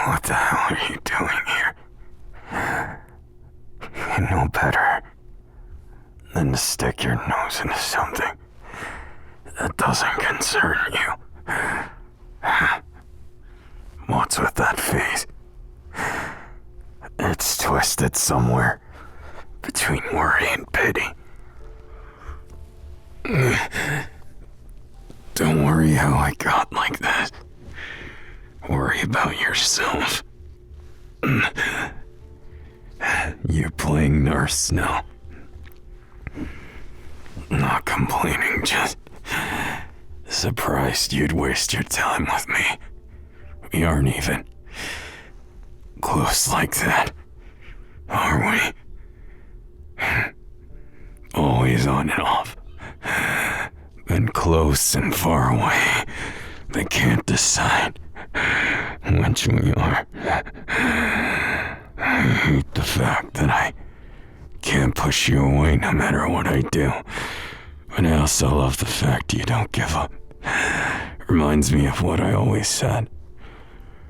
What the hell are you doing here? You know better than to stick your nose into something that doesn't concern you. What's with that face? It's twisted somewhere between worry and pity. Don't worry how I got like this. Worry about yourself. You're playing nurse now. Not complaining, just surprised you'd waste your time with me. We aren't even close like that, are we? Always on and off. Been close and far away. They can't decide which we are. I hate the fact that I can't push you away no matter what I do. But I also love the fact you don't give up. Reminds me of what I always said.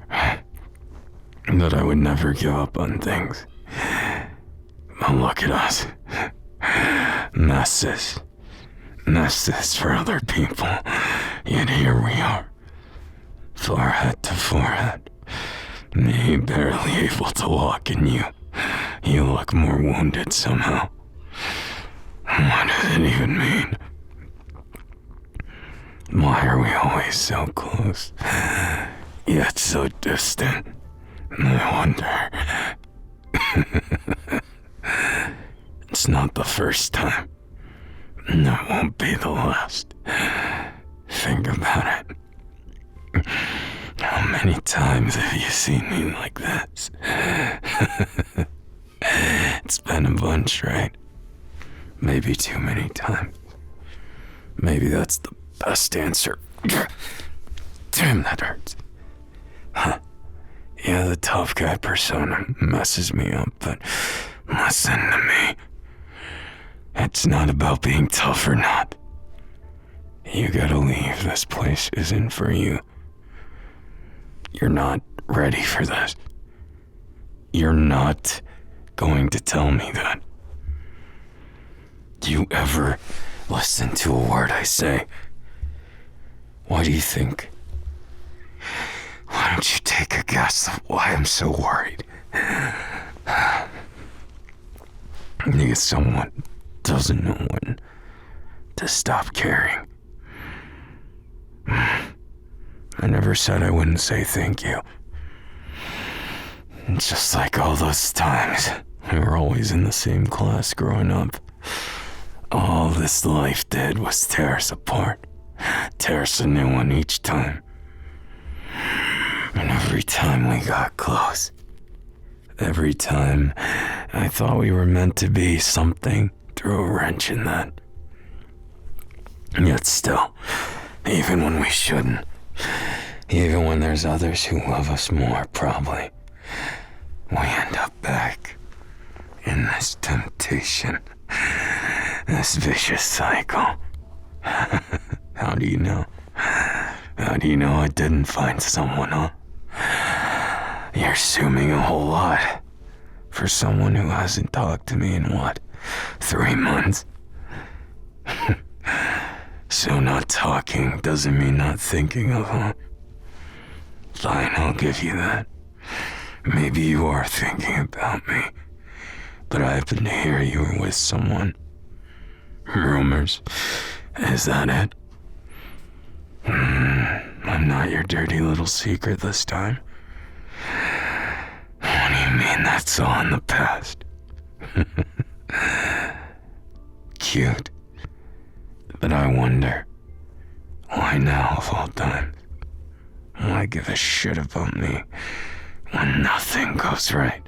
That I would never give up on things. But look at us. Messes for other people. Yet here we are. Forehead to forehead. Me barely able to walk, and you look more wounded somehow. What does it even mean? Why are we always so close, yet so distant? I wonder. It's not the first time. And it won't be the last. Think about it. How many times have you seen me like this? It's been a bunch, right? Maybe too many times. Maybe that's the best answer. Damn, that hurts. Huh. Yeah, the tough guy persona messes me up, but listen to me. It's not about being tough or not. You gotta leave. This place isn't for you. You're not ready for this. You're not going to tell me that. Do you ever listen to a word I say? Why do you think? Why don't you take a guess of why I'm so worried? Because someone doesn't know when to stop caring. I never said I wouldn't say thank you. Just like all those times we were always in the same class growing up. All this life did was tear us apart. Tear us a new one each time. And every time we got close, every time I thought we were meant to be, something threw a wrench in that. And yet still, even when we shouldn't, even when there's others who love us more, probably, we end up back in this temptation, this vicious cycle. How do you know? How do you know I didn't find someone, huh? You're assuming a whole lot for someone who hasn't talked to me in what, 3 months? So not talking doesn't mean not thinking of him. Fine, I'll give you that. Maybe you are thinking about me, but I happen to hear you were with someone. Rumors, is that it? I'm not your dirty little secret this time. What do you mean that's all in the past? Cute. But I wonder, why now of all times? Why give a shit about me when nothing goes right?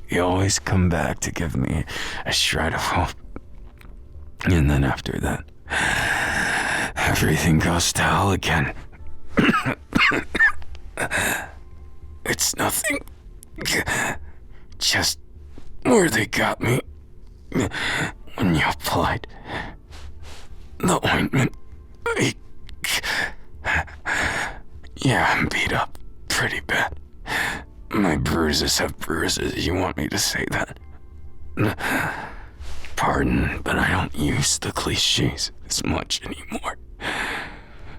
You always come back to give me a shred of hope. And then after that, everything goes to hell again. It's nothing. Just where they got me when you applied the ointment. Yeah, I'm beat up pretty bad. My bruises have bruises. You want me to say that? Pardon, but I don't use the cliches as much anymore.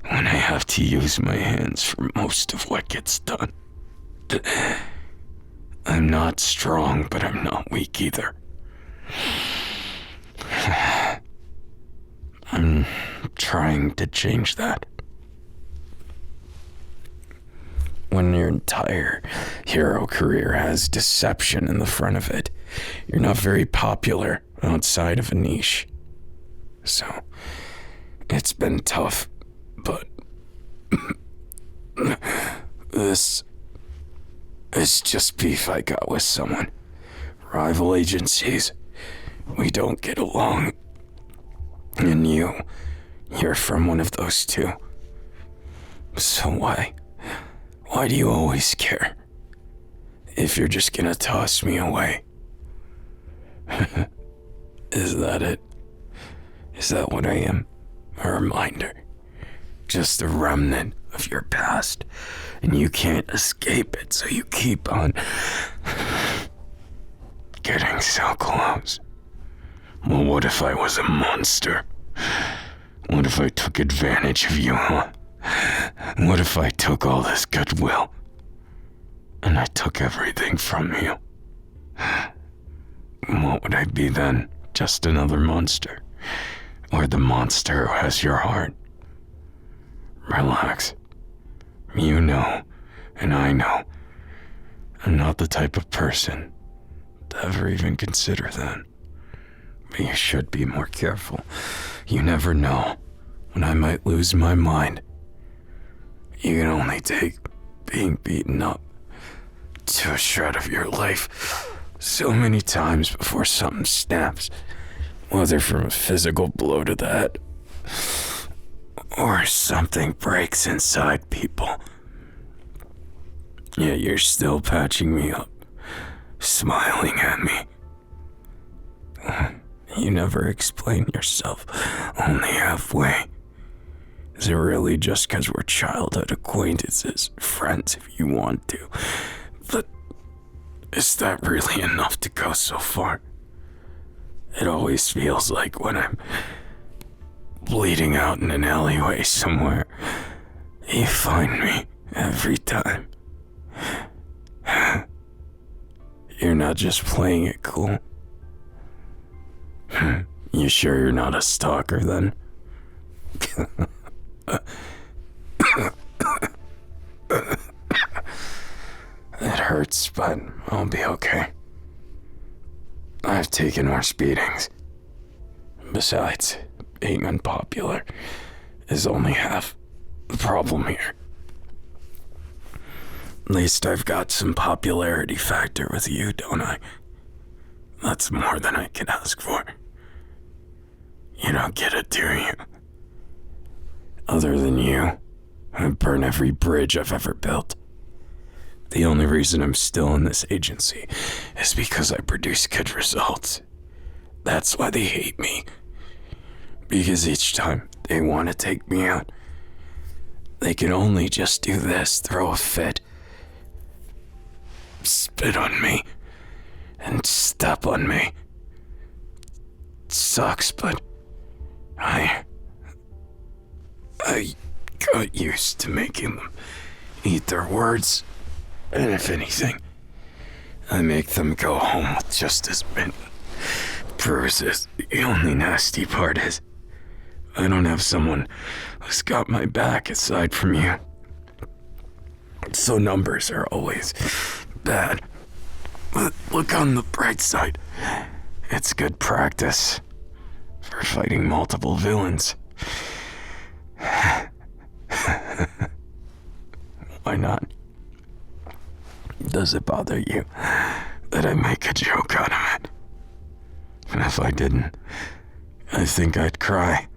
When I have to use my hands for most of what gets done. I'm not strong, but I'm not weak either. I'm trying to change that. When your entire hero career has deception in the front of it, you're not very popular outside of a niche. So, it's been tough, but this is just beef I got with someone. Rival agencies, we don't get along. And you're from one of those two. So why do you always care? If you're just gonna toss me away. Is that it? Is that what I am? A reminder? Just a remnant of your past, and you can't escape it, so you keep on getting so close. Well, what if I was a monster? What if I took advantage of you, huh? What if I took all this goodwill, and I took everything from you? What would I be then? Just another monster? Or the monster who has your heart? Relax. You know, and I know. I'm not the type of person to ever even consider that. But you should be more careful. You never know when I might lose my mind. You can only take being beaten up to a shred of your life so many times before something snaps. Whether from a physical blow to the head, or something breaks inside people. Yet you're still patching me up, smiling at me. You never explain yourself, only halfway. Is it really just because we're childhood acquaintances, friends if you want to? But is that really enough to go so far? It always feels like when I'm bleeding out in an alleyway somewhere, you find me every time. You're not just playing it cool. You sure you're not a stalker then? It hurts, but I'll be okay. I've taken worse beatings. Besides, being unpopular is only half the problem here. At least I've got some popularity factor with you, don't I? That's more than I can ask for. You don't get it, do you? Other than you, I burn every bridge I've ever built. The only reason I'm still in this agency is because I produce good results. That's why they hate me. Because each time they want to take me out, they can only just do this, throw a fit, spit on me, and step on me. It sucks, but I got used to making them eat their words. And if anything, I make them go home with just as many bruises. The only nasty part is, I don't have someone who's got my back aside from you. So numbers are always bad. But look on the bright side. It's good practice for fighting multiple villains. Why not? Does it bother you that I make a joke out of it? And if I didn't, I think I'd cry.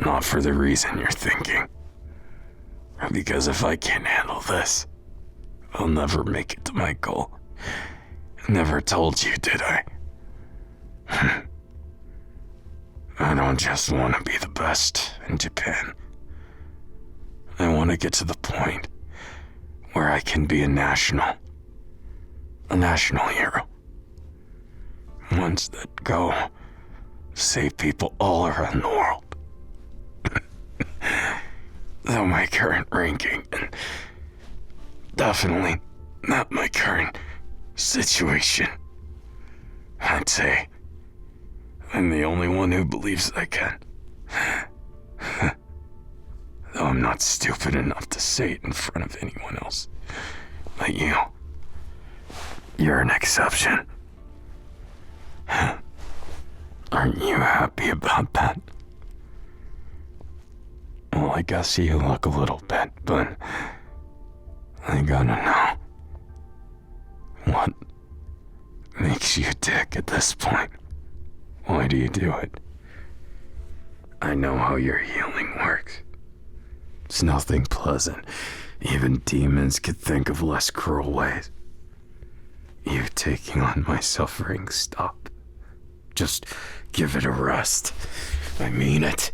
Not for the reason you're thinking. Because if I can't handle this, I'll never make it to my goal. Never told you, did I? I don't just want to be the best in Japan. I want to get to the point where I can be a national a national hero. Ones that go save people all around the world. Though my current ranking, and definitely not my current situation, I'd say I'm the only one who believes I can. Though I'm not stupid enough to say it in front of anyone else. But you're an exception. Aren't you happy about that? Well, I guess you look a little bit, but I gotta know. What makes you tick at this point? Why do you do it? I know how your healing works. It's nothing pleasant. Even demons could think of less cruel ways. You taking on my suffering, stop. Just give it a rest. I mean it.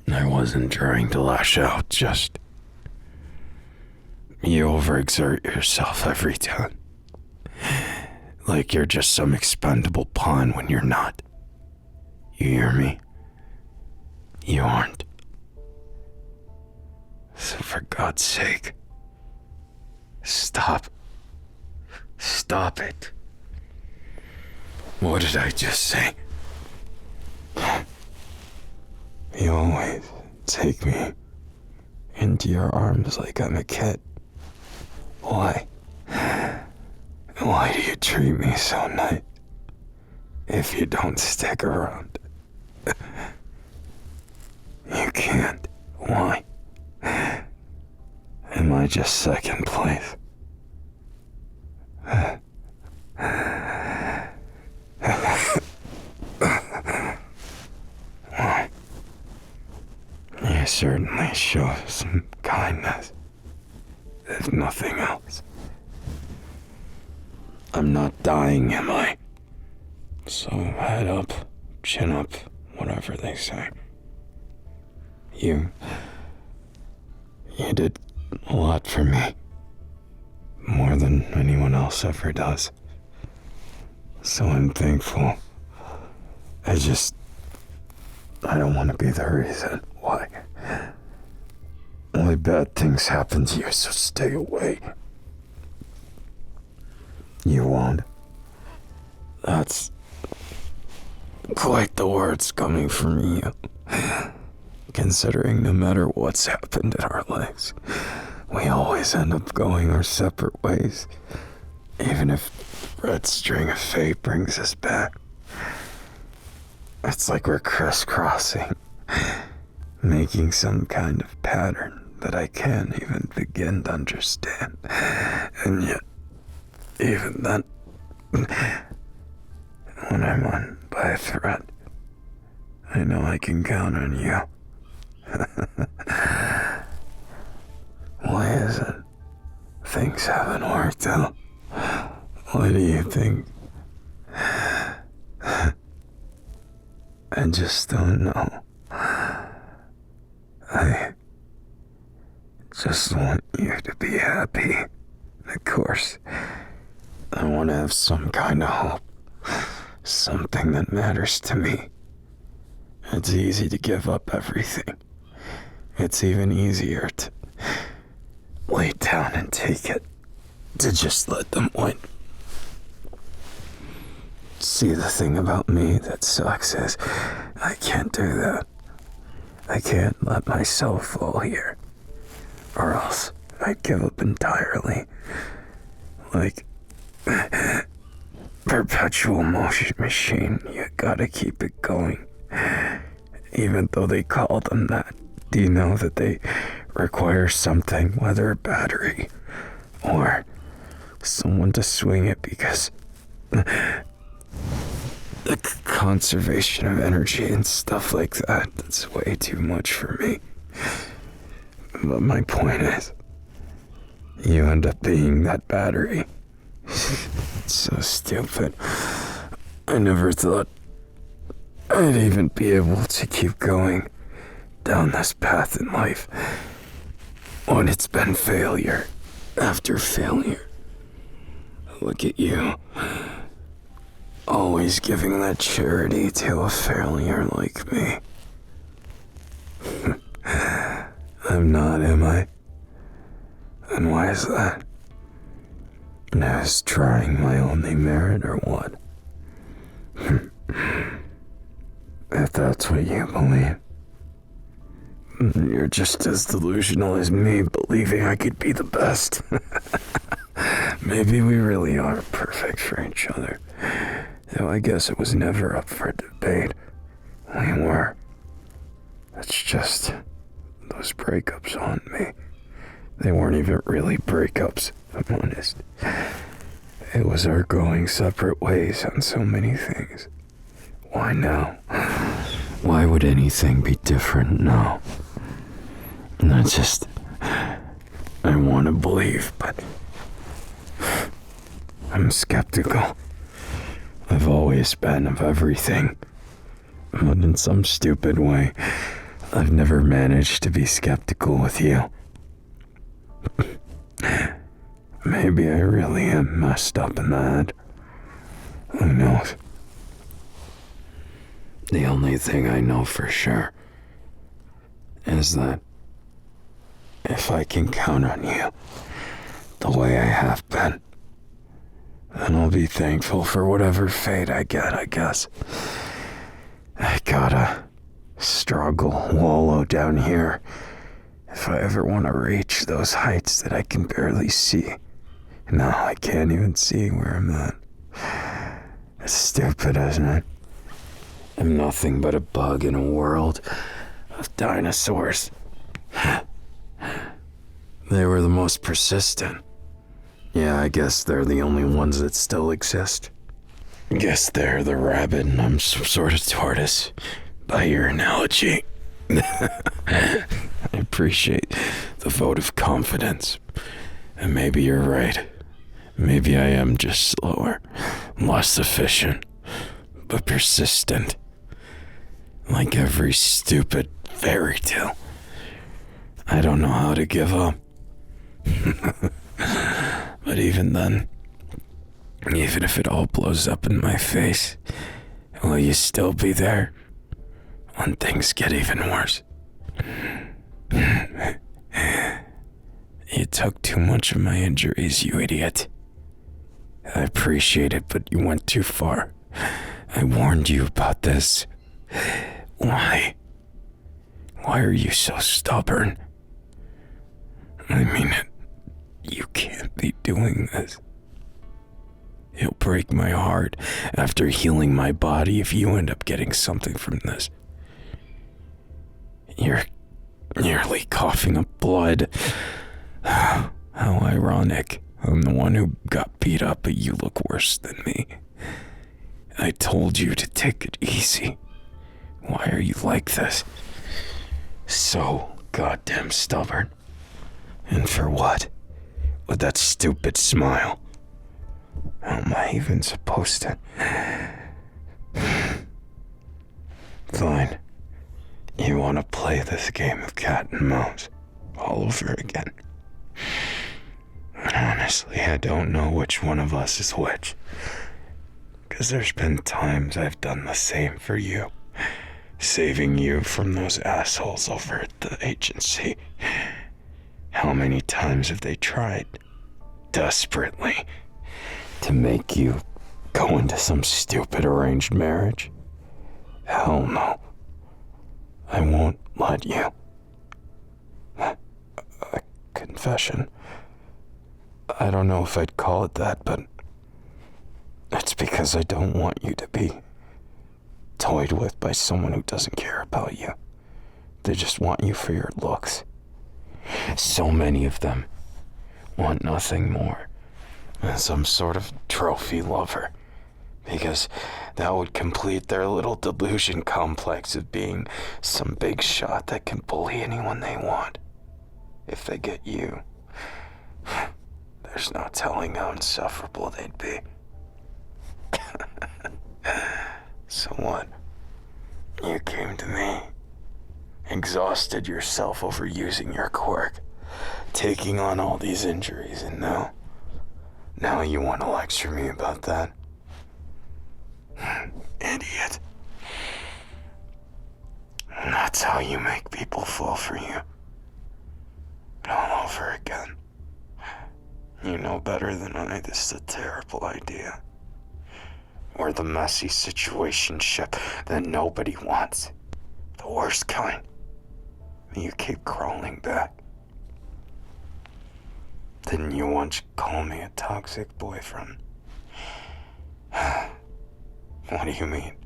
I wasn't trying to lash out, just... You overexert yourself every time. Like you're just some expendable pawn when you're not. You hear me? You aren't. So for God's sake, stop. Stop it. What did I just say? You always take me into your arms like I'm a kid. Why? Why do you treat me so nice if you don't stick around? You can't. Why? Am I just second place? You certainly show some kindness, if nothing else. I'm not dying, am I? So head up, chin up, whatever they say. You did a lot for me. More than anyone else ever does. So I'm thankful. I don't want to be the reason why. Only bad things happen to you, so stay away. You won't. That's quite the words coming from you. Considering no matter what's happened in our lives, we always end up going our separate ways. Even if Red String of Fate brings us back. It's like we're crisscrossing, making some kind of pattern that I can't even begin to understand. And yet, even then, when I'm on by a thread, I know I can count on you. Why is it things haven't worked out? Why do you think? I just don't know. I just want you to be happy. Of course, I want to have some kind of hope. Something that matters to me. It's easy to give up everything. It's even easier to lay down and take it. To just let them win. See, the thing about me that sucks is I can't do that. I can't let myself fall here. Or else I'd give up entirely. Like perpetual motion machine, you gotta keep it going. Even though they call them that, do you know that they require something, whether a battery or someone to swing it, because the conservation of energy and stuff like that, that's way too much for me. But my point is, you end up being that battery. It's so stupid. I never thought I'd even be able to keep going down this path in life. when it's been failure after failure. Look at you. Always giving that charity to a failure like me. I'm not, am I? And why is that? Is trying my only merit or what? If that's what you believe, you're just as delusional as me, believing I could be the best. Maybe we really are perfect for each other. Though I guess it was never up for debate. We were. It's just those breakups on me. They weren't even really breakups, if I'm honest. It was our going separate ways on so many things. Why now? Why would anything be different now? And I want to believe, but I'm skeptical. I've always been of everything. But in some stupid way, I've never managed to be skeptical with you. Maybe I really am messed up in the head. Who knows? The only thing I know for sure is that if I can count on you the way I have been, then I'll be thankful for whatever fate I get, I guess. I gotta struggle, wallow down here if I ever want to reach those heights that I can barely see. No, I can't even see where I'm at. It's stupid, isn't it? I'm nothing but a bug in a world of dinosaurs. They were the most persistent. Yeah, I guess they're the only ones that still exist. Guess they're the rabbit and I'm some sort of tortoise, by your analogy. I appreciate the vote of confidence. And maybe you're right. Maybe I am just slower, less efficient, but persistent. Like every stupid fairy tale. I don't know how to give up. But even then, even if it all blows up in my face, will you still be there when things get even worse? You took too much of my injuries, you idiot. I appreciate it, but you went too far. I warned you about this. Why? Why are you so stubborn? I mean it. You can't be doing this. It'll break my heart after healing my body if you end up getting something from this. You're nearly coughing up blood. How ironic. I'm the one who got beat up, but you look worse than me. I told you to take it easy. Why are you like this? So goddamn stubborn. And for what? With that stupid smile. How am I even supposed to? Fine. You want to play this game of cat and mouse all over again? Honestly, I don't know which one of us is which. 'Cause there's been times I've done the same for you. Saving you from those assholes over at the agency. How many times have they tried, desperately, to make you go into some stupid arranged marriage? Hell no. I won't let you. A confession. I don't know if I'd call it that, but it's because I don't want you to be toyed with by someone who doesn't care about you. They just want you for your looks. So many of them want nothing more than some sort of trophy lover, because that would complete their little delusion complex of being some big shot that can bully anyone they want. If they get you, there's no telling how insufferable they'd be. So what? You came to me, exhausted yourself over using your quirk, taking on all these injuries, and now you want to lecture me about that? Idiot. That's how you make people fall for you. All over again. You know better than I this is a terrible idea. Or the messy situationship that nobody wants. The worst kind. You keep crawling back. Didn't you once call me a toxic boyfriend? What do you mean?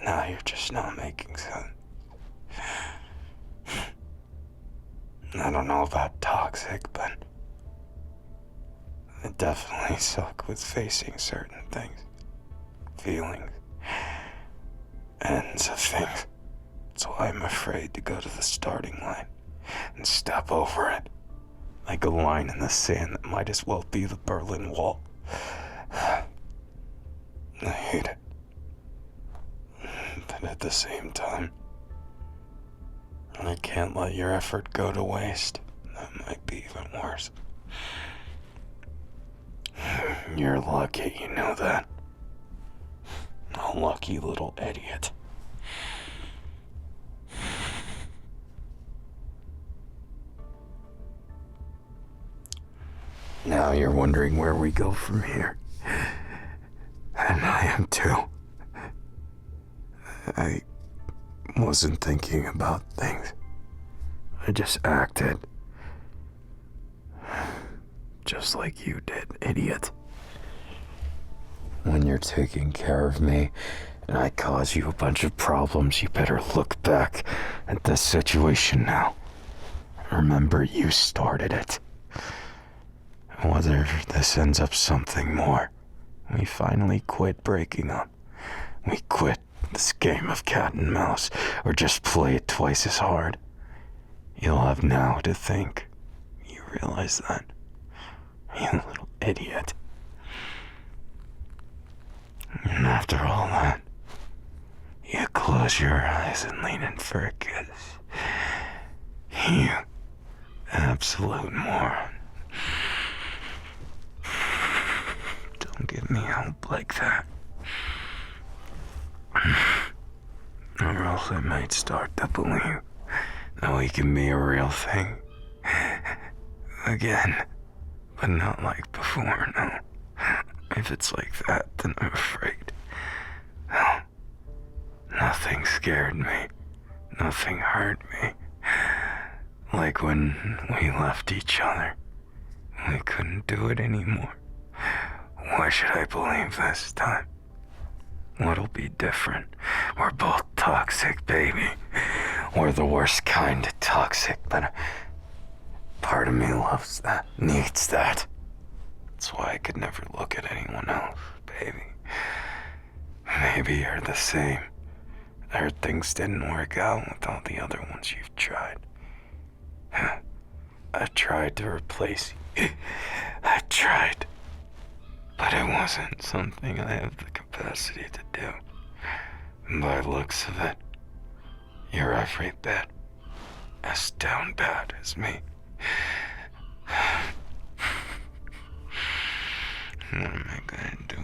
Now you're just not making sense. I don't know about toxic, but it definitely suck with facing certain things, feelings, ends of things. That's why I'm afraid to go to the starting line and step over it, like a line in the sand that might as well be the Berlin Wall. I hate it. But at the same time, I can't let your effort go to waste. That might be even worse. You're lucky, you know that. A lucky little idiot. Now you're wondering where we go from here. And I am too. I wasn't thinking about things. I just acted. Just like you did, idiot. When you're taking care of me and I cause you a bunch of problems, you better look back at this situation now. Remember, you started it. Whether this ends up something more, we finally quit breaking up. We quit this game of cat and mouse, or just play it twice as hard. You'll have now to think. You realize that? You little idiot. And after all that, you close your eyes and lean in for a kiss. You absolute moron. Don't give me hope like that. Or else I might start to believe that we can be a real thing. Again. But not like before, no. If it's like that, then I'm afraid. No. Nothing scared me. Nothing hurt me. Like when we left each other. We couldn't do it anymore. Why should I believe this time? What'll be different? We're both toxic, baby. We're the worst kind of toxic, but part of me loves that, needs that. That's why I could never look at anyone else, baby. Maybe you're the same. I heard things didn't work out with all the other ones you've tried. I tried to replace you. I tried. But it wasn't something I have the capacity to do. By looks of it, you're every bit as down bad as me. What am I gonna do